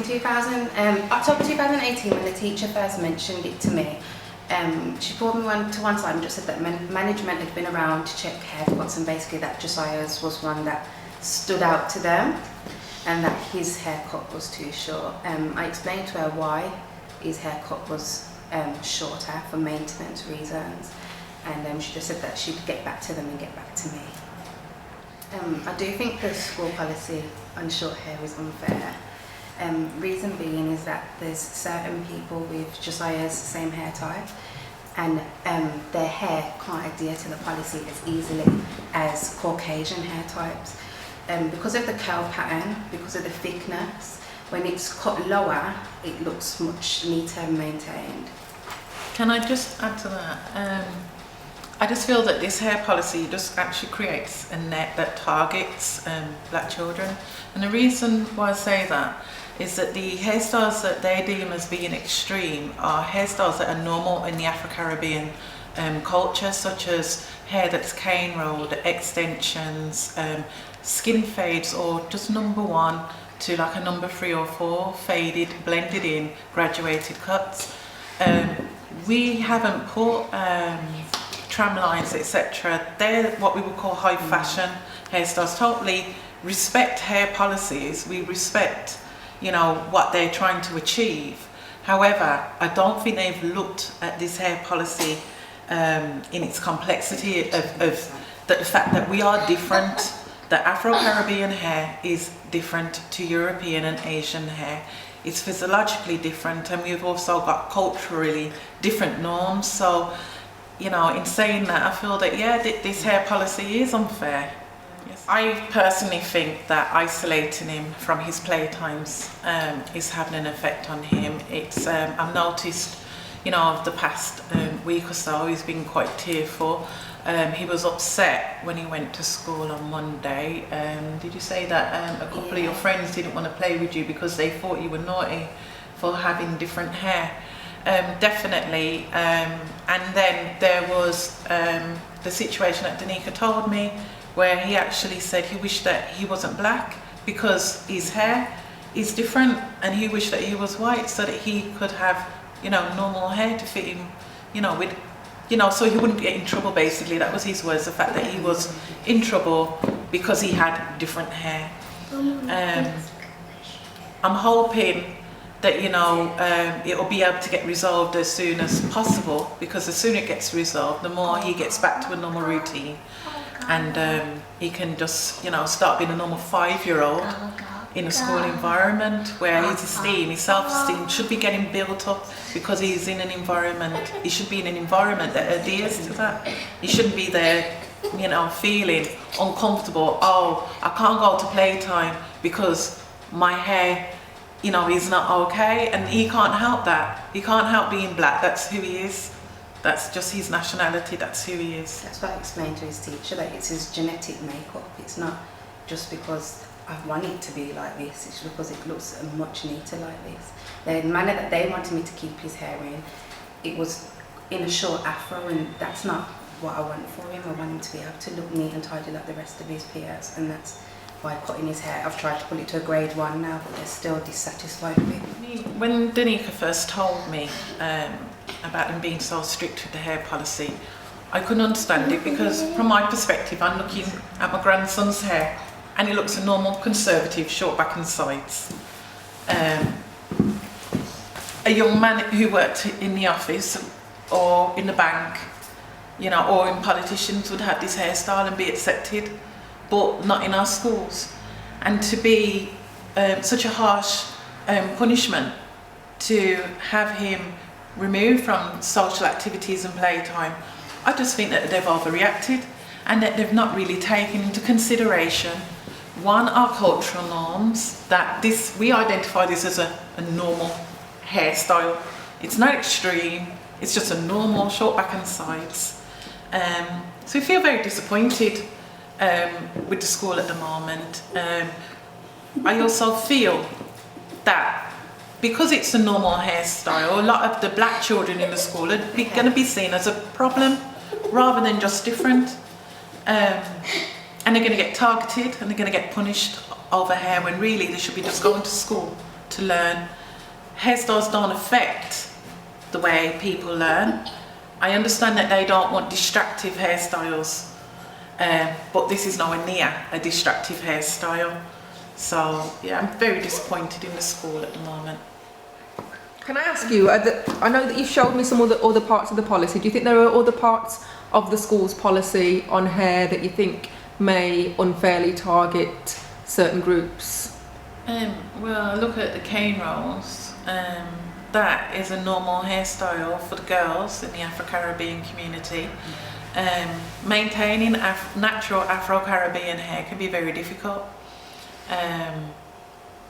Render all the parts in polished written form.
October 2018, when the teacher first mentioned it to me, she pulled me to one side and just said that management had been around to check haircuts, and basically that Josiah's was one that stood out to them and that his haircut was too short. I explained to her why his haircut was shorter for maintenance reasons, and she just said that she'd get back to them and get back to me. I do think the school policy on short hair is unfair. Reason being is that there's certain people with Josiah's same hair type, and their hair can't adhere to the policy as easily as Caucasian hair types. Because of the curl pattern, because of the thickness, when it's cut lower, it looks much neater and maintained. Can I just add to that? I just feel that this hair policy just actually creates a net that targets black children. And the reason why I say that is that the hairstyles that they deem as being extreme are hairstyles that are normal in the Afro-Caribbean culture, such as hair that's cane rolled, extensions, skin fades, or just number 1 to like a number 3 or 4, faded, blended in, graduated cuts. We haven't put tram lines, etc. They're what we would call high fashion hairstyles. Totally respect hair policies. We respect, what they're trying to achieve. However, I don't think they've looked at this hair policy in its complexity of the fact that we are different. The Afro-Caribbean hair is different to European and Asian hair. It's physiologically different, and we've also got culturally different norms. So, in saying that, I feel that, this hair policy is unfair. Yes. I personally think that isolating him from his playtimes is having an effect on him. It's I've noticed, of the past week or so, he's been quite tearful. He was upset when he went to school on Monday. Did you say that a couple of your friends didn't want to play with you because they thought you were naughty for having different hair? Definitely. And then there was the situation that Danica told me, where he actually said he wished that he wasn't black because his hair is different, and he wished that he was white so that he could have, normal hair to fit him, with, so he wouldn't get in trouble. Basically, that was his words, the fact that he was in trouble because he had different hair. I'm hoping that it'll be able to get resolved as soon as possible, because the sooner it gets resolved, the more he gets back to a normal routine, and he can just start being a normal 5-year-old in a school environment where his self-esteem should be getting built up, because he's in an environment, he should be in an environment that adheres to that. He shouldn't be there, feeling uncomfortable. Oh, I can't go to playtime because my hair, is not okay, and he can't help that. He can't help being black. That's who he is. That's just his nationality. That's who he is. That's what I explained to his teacher, that it's his genetic makeup. It's not just because I want it to be like this, it's because it looks much neater like this. The manner that they wanted me to keep his hair in, it was in a short afro, and that's not what I want for him. I want him to be able to look neat and tidy like the rest of his peers, and that's why cutting his hair. I've tried to pull it to a grade 1 now, but they're still dissatisfied with it. When Danica first told me about them being so strict with the hair policy, I couldn't understand it, because from my perspective, I'm looking at my grandson's hair and it looks a normal conservative short back and sides. A young man who worked in the office or in the bank, or in politicians would have this hairstyle and be accepted, but not in our schools. And to be such a harsh punishment, to have him removed from social activities and playtime, I just think that they've overreacted, and that they've not really taken into consideration, one, our cultural norms, that we identify this as a normal hairstyle. It's not extreme, it's just a normal short back and sides. So we feel very disappointed with the school at the moment. I also feel that because it's a normal hairstyle, a lot of the black children in the school are going to be seen as a problem rather than just different. And they're going to get targeted and they're going to get punished over hair, when really they should be just going to school to learn. Hairstyles don't affect the way people learn. I understand that they don't want distractive hairstyles, but this is nowhere near a distractive hairstyle. So yeah, I'm very disappointed in the school at the moment. Can I ask you, I know that you showed me some other parts of the policy. Do you think there are other parts of the school's policy on hair that you think may unfairly target certain groups? Well, look at the cane rolls. That is a normal hairstyle for the girls in the Afro-Caribbean community. Maintaining natural Afro-Caribbean hair can be very difficult.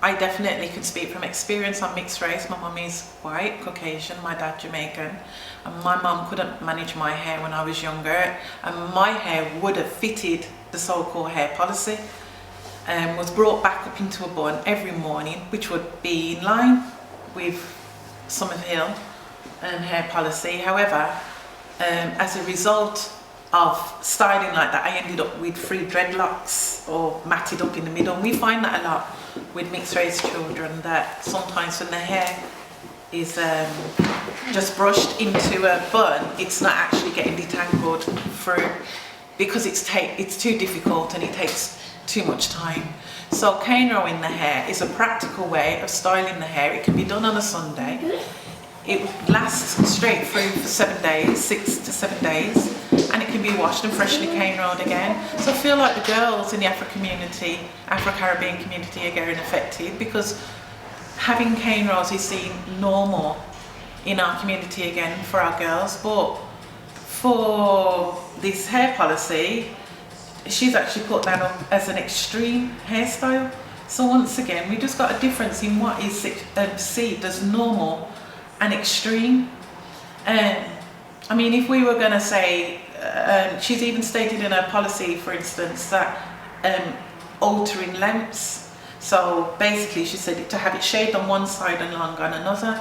I definitely can speak from experience. I'm mixed race. My mum is white, Caucasian, my dad Jamaican. And my mum couldn't manage my hair when I was younger. And my hair would have fitted the so-called hair policy. Was brought back up into a bun every morning, which would be in line with Summerhill hair policy. However, as a result of styling like that, I ended up with 3 dreadlocks or matted up in the middle. And we find that a lot with mixed race children, that sometimes when the hair is just brushed into a bun, it's not actually getting detangled through, because it's too difficult and it takes too much time. So cane rowing the hair is a practical way of styling the hair. It can be done on a Sunday. It lasts straight through for 7 days, 6 to 7 days, and it can be washed and freshly cane rolled again. So I feel like the girls in the Afro-Caribbean community are getting affected, because having cane rolls is seen normal in our community again for our girls. But for this hair policy, she's actually put that up as an extreme hairstyle. So once again, we just got a difference in what is perceived as normal and extreme. I mean, if we were going to say, she's even stated in her policy, for instance, that altering lengths. So basically, she said to have it shaved on one side and long on another.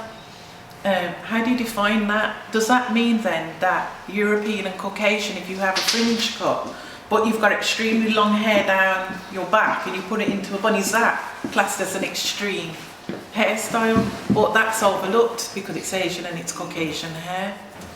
How do you define that? Does that mean then that European and Caucasian, if you have a fringe cut, but you've got extremely long hair down your back and you put it into a bun, is that classed as an extreme hairstyle? But that's overlooked because it's Asian and it's Caucasian hair.